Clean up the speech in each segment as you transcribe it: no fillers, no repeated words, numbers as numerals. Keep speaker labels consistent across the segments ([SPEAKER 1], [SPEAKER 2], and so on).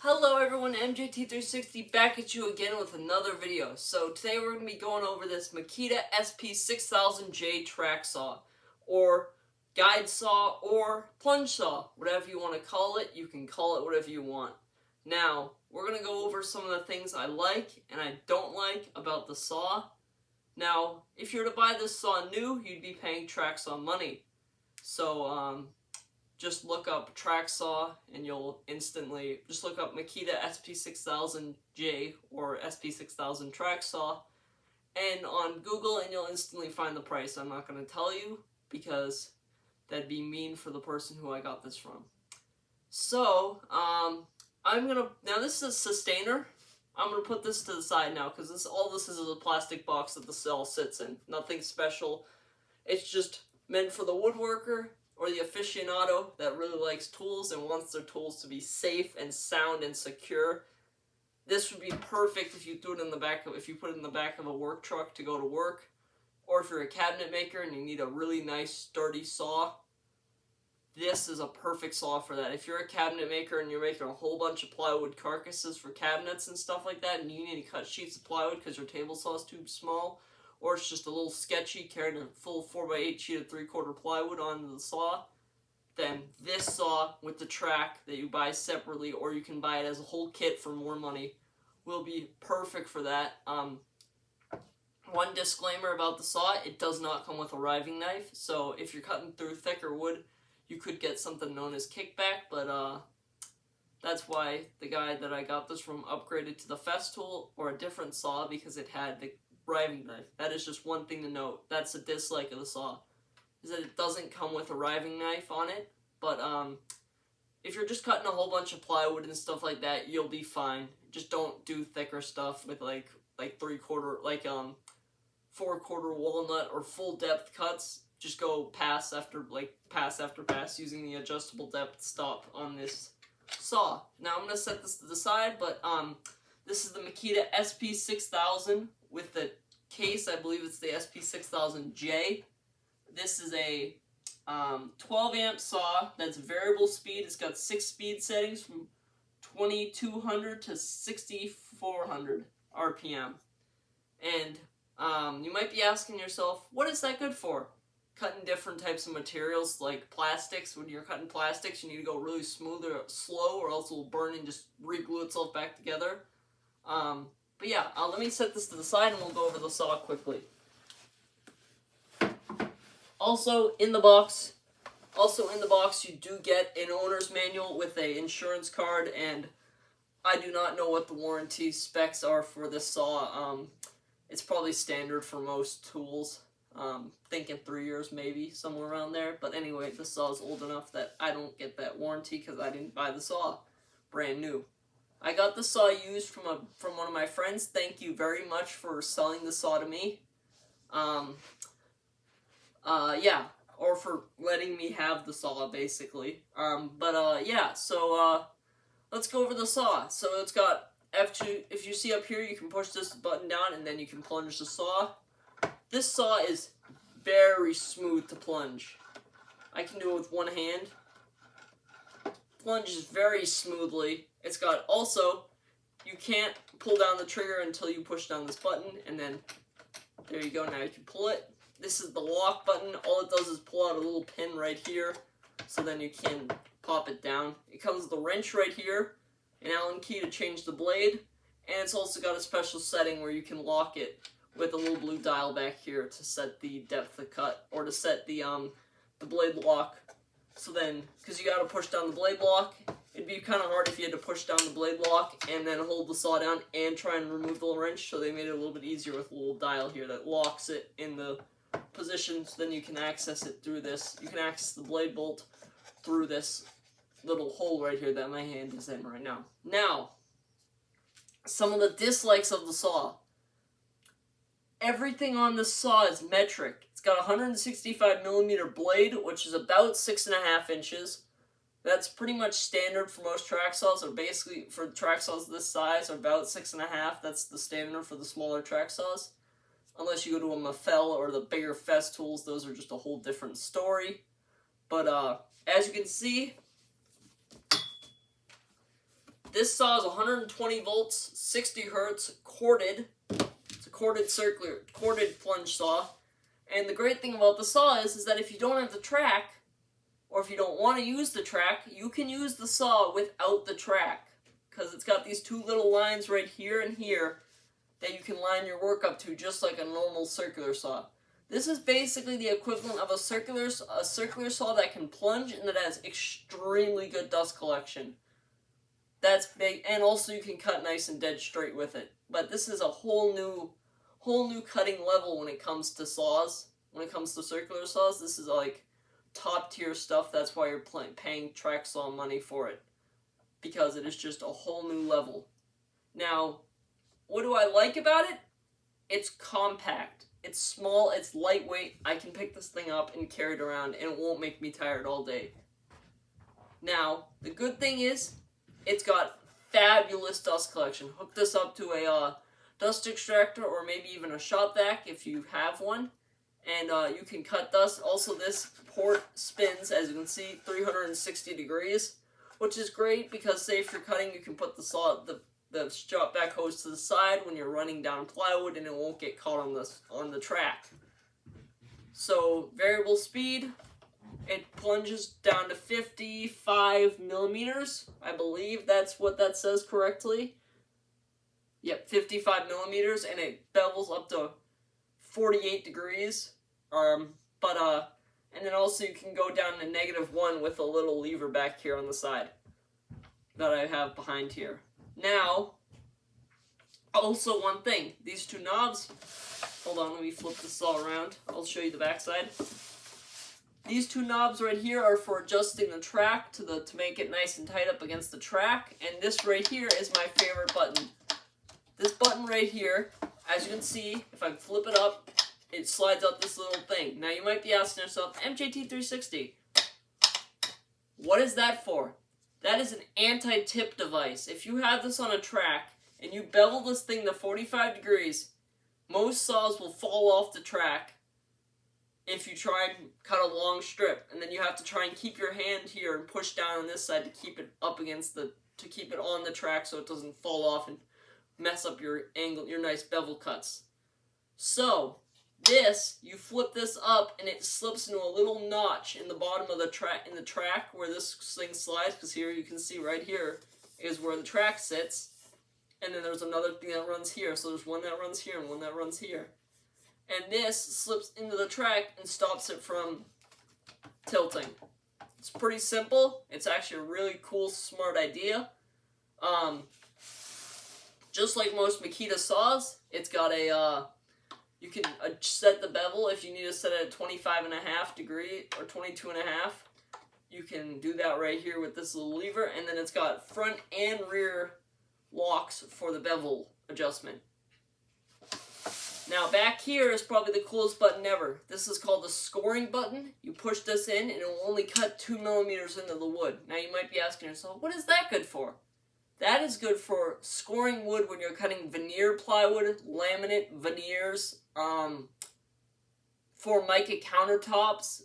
[SPEAKER 1] Hello everyone, MJT360 back at you again with another video. So today we're going to be going over this Makita SP6000J track saw, or guide saw, or plunge saw, whatever you want to call it. You can call it whatever you want. Now, we're going to go over some of the things I like and I don't like about the saw. Now, if you were to buy this saw new, you'd be paying track saw money. So, just look up track saw and you'll instantly just look up Makita SP6000J or SP6000 track saw and on Google and you'll instantly find the price. I'm not going to tell you because that'd be mean for the person who I got this from. So now this is a sustainer. I'm gonna put this to the side now because all this is a plastic box that the saw sits in. Nothing special. It's just meant for the woodworker or the aficionado that really likes tools and wants their tools to be safe and sound and secure. This would be perfect if you put it in the back of a work truck to go to work, or if you're a cabinet maker and you need a really nice sturdy saw. This is a perfect saw for that. If you're a cabinet maker and you're making a whole bunch of plywood carcasses for cabinets and stuff like that, and you need to cut sheets of plywood because your table saw is too small, or it's just a little sketchy carrying a full 4x8 sheet of 3/4 plywood onto the saw, then this saw with the track that you buy separately, or you can buy it as a whole kit for more money, will be perfect for that. One disclaimer about the saw, it does not come with a riving knife, so if you're cutting through thicker wood, you could get something known as kickback, but that's why the guy that I got this from upgraded to the Festool or a different saw because it had the riving knife. That is just one thing to note. That's a dislike of the saw, is that it doesn't come with a riving knife on it. But if you're just cutting a whole bunch of plywood and stuff like that, you'll be fine. Just don't do thicker stuff with like 4/4 walnut or full depth cuts. Just go pass after pass using the adjustable depth stop on this saw. Now I'm gonna set this to the side, but this is the Makita SP6000 with the case. I believe it's the SP6000J. This is a 12 amp saw that's variable speed. It's got 6 speed settings from 2200 to 6400 RPM. And you might be asking yourself, what is that good for? Cutting different types of materials like plastics. When you're cutting plastics, you need to go really smooth or slow, or else it will burn and just re-glue itself back together. But yeah, let me set this to the side and we'll go over the saw quickly. Also in the box, you do get an owner's manual with an insurance card, and I do not know what the warranty specs are for this saw. It's probably standard for most tools. Thinking 3 years maybe, somewhere around there. But anyway, the saw is old enough that I don't get that warranty because I didn't buy the saw brand new. I got the saw used from one of my friends. Thank you very much for selling the saw to me. Yeah, or for letting me have the saw basically. Yeah, so let's go over the saw. So it's got F2. If you see up here, you can push this button down and then you can plunge the saw. This saw is very smooth to plunge. I can do it with one hand. Plunges very smoothly. It's got also, you can't pull down the trigger until you push down this button, and then there you go, now you can pull it. This is the lock button. All it does is pull out a little pin right here, so then you can pop it down. It comes with a wrench right here, an Allen key to change the blade, and it's also got a special setting where you can lock it with a little blue dial back here to set the depth of cut, or to set the blade lock. So then, because you got to push down the blade lock, it'd be kind of hard if you had to push down the blade lock and then hold the saw down and try and remove the wrench. So they made it a little bit easier with a little dial here that locks it in the position. So then you can access it through this. You can access the blade bolt through this little hole right here that my hand is in right now. Now, some of the dislikes of the saw. Everything on this saw is metric. It's got a 165mm blade, which is about 6.5 inches. That's pretty much standard for most track saws, or basically for track saws this size, are about 6.5. That's the standard for the smaller track saws. Unless you go to a Mafell or the bigger Festools, those are just a whole different story. But as you can see, This saw is 120 volts, 60 hertz, corded. It's a corded plunge saw. And the great thing about the saw is that if you don't have the track, or if you don't want to use the track, you can use the saw without the track. Because it's got these two little lines right here and here that you can line your work up to, just like a normal circular saw. This is basically the equivalent of a circular saw that can plunge and that has extremely good dust collection. That's big, and also you can cut nice and dead straight with it. But this is a whole new cutting level when it comes to saws. When it comes to circular saws, this is like top tier stuff. That's why you're paying track saw money for it, because it is just a whole new level. Now, what do I like about it? It's compact. It's small, it's lightweight. I can pick this thing up and carry it around, and it won't make me tired all day. Now, the good thing is, it's got fabulous dust collection. Hook this up to a dust extractor, or maybe even a shop vac if you have one, and you can cut dust. Also, this port spins, as you can see, 360 degrees, which is great because, say, if you're cutting, you can put the shop vac hose to the side when you're running down plywood, and it won't get caught on the track. So, variable speed, it plunges down to 55 millimeters. I believe that's what that says correctly. Yep, 55 millimeters, and it bevels up to 48 degrees. And then also you can go down to -1 with a little lever back here on the side that I have behind here. Now, also one thing, these two knobs, hold on, let me flip this saw around, I'll show you the back side. These two knobs right here are for adjusting the track to make it nice and tight up against the track, and this right here is my favorite button. This button right here, as you can see, if I flip it up, it slides up this little thing. Now you might be asking yourself, MJT360, what is that for? That is an anti-tip device. If you have this on a track and you bevel this thing to 45 degrees, most saws will fall off the track if you try and cut a long strip. And then you have to try and keep your hand here and push down on this side to keep it up against to keep it on the track so it doesn't fall off and mess up your nice bevel cuts. So, you flip this up and it slips into a little notch in the bottom of the track, where this thing slides, because here you can see right here is where the track sits, and then there's another thing that runs here, so there's one that runs here and one that runs here. And this slips into the track and stops it from tilting. It's pretty simple. It's actually a really cool, smart idea. Just like most Makita saws, it's got a you can set the bevel if you need to set it at 25.5 degree or 22.5. You can do that right here with this little lever, and then it's got front and rear locks for the bevel adjustment. Now back here is probably the coolest button ever. This is called the scoring button. You push this in and it will only cut 2 millimeters into the wood. Now you might be asking yourself, what is that good for? That is good for scoring wood when you're cutting veneer plywood, laminate, veneers, for mica countertops,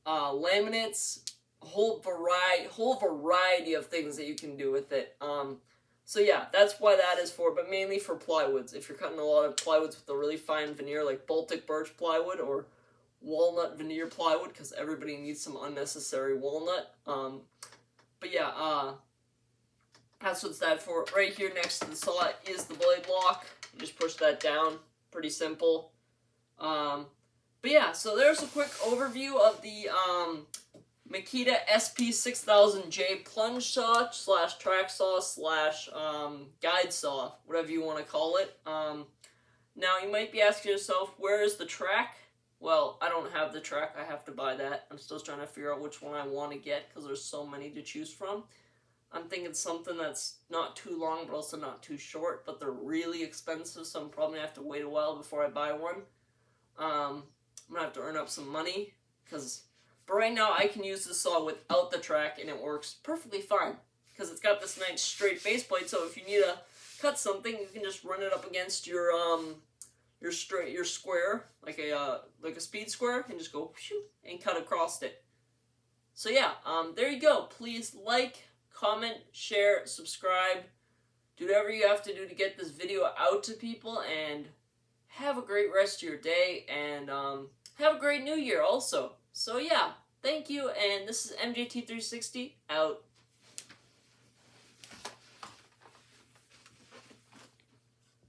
[SPEAKER 1] laminates, a whole variety of things that you can do with it. So yeah, that's why that is for, but mainly for plywoods. If you're cutting a lot of plywoods with a really fine veneer like Baltic birch plywood or walnut veneer plywood, because everybody needs some unnecessary walnut. But yeah, that's what's that for. Right here next to the saw is the blade lock. You just push that down. Pretty simple. But yeah, so there's a quick overview of the Makita SP6000J plunge saw / track saw / guide saw, whatever you want to call it. Now you might be asking yourself, where is the track? Well, I don't have the track. I have to buy that. I'm still trying to figure out which one I want to get because there's so many to choose from. I'm thinking something that's not too long but also not too short, but they're really expensive, so I'm probably going to have to wait a while before I buy one. I'm going to have to earn up some money, but right now I can use this saw without the track and it works perfectly fine, because it's got this nice straight base plate, so if you need to cut something, you can just run it up against your square, like a speed square, and just go and cut across it. So yeah, there you go. Please like, comment, share, subscribe. Do whatever you have to do to get this video out to people, and have a great rest of your day, and have a great new year also. So yeah, thank you, and this is MJT360 out.